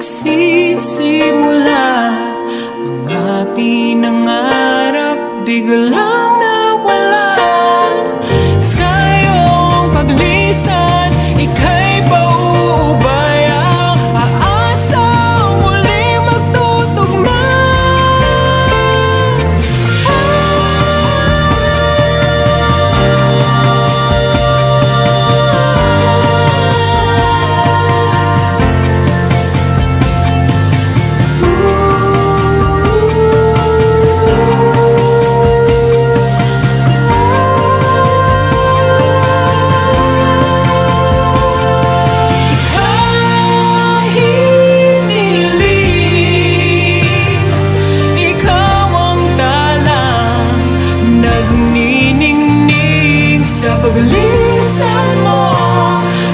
nagsisimula. Mga pinangarap biglang nawala. Sa iyong paglisan, ika'y pauubaya. Aasang muling magtutugma. Sa paglisan mo,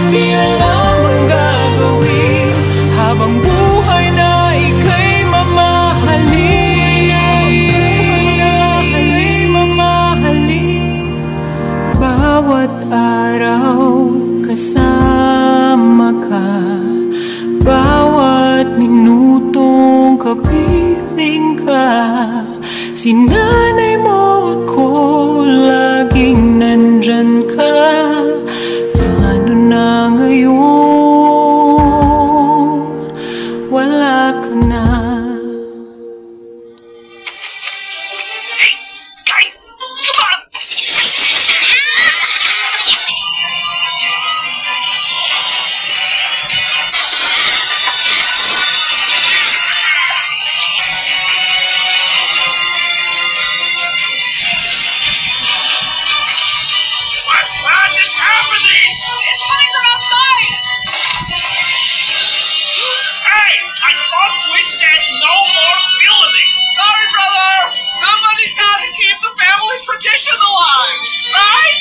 di alam ang gagawin habang buhay na ika'y mamahalin. Bawat araw kasama ka, bawat minutong kapiling ka. Sinanay mo ako, laging nandyan ka. Paano na ngayon, wala ka na? Hey, guys! Come on! What is happening? It's coming from outside! Hey! I thought we said no more filming! Sorry, brother! Somebody's got to keep the family tradition alive, right?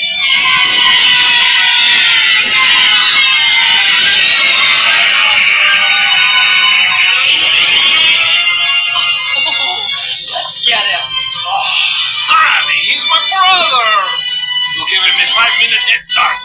Let's get him. Honey, he's my brother! You're giving me 5-minute head start.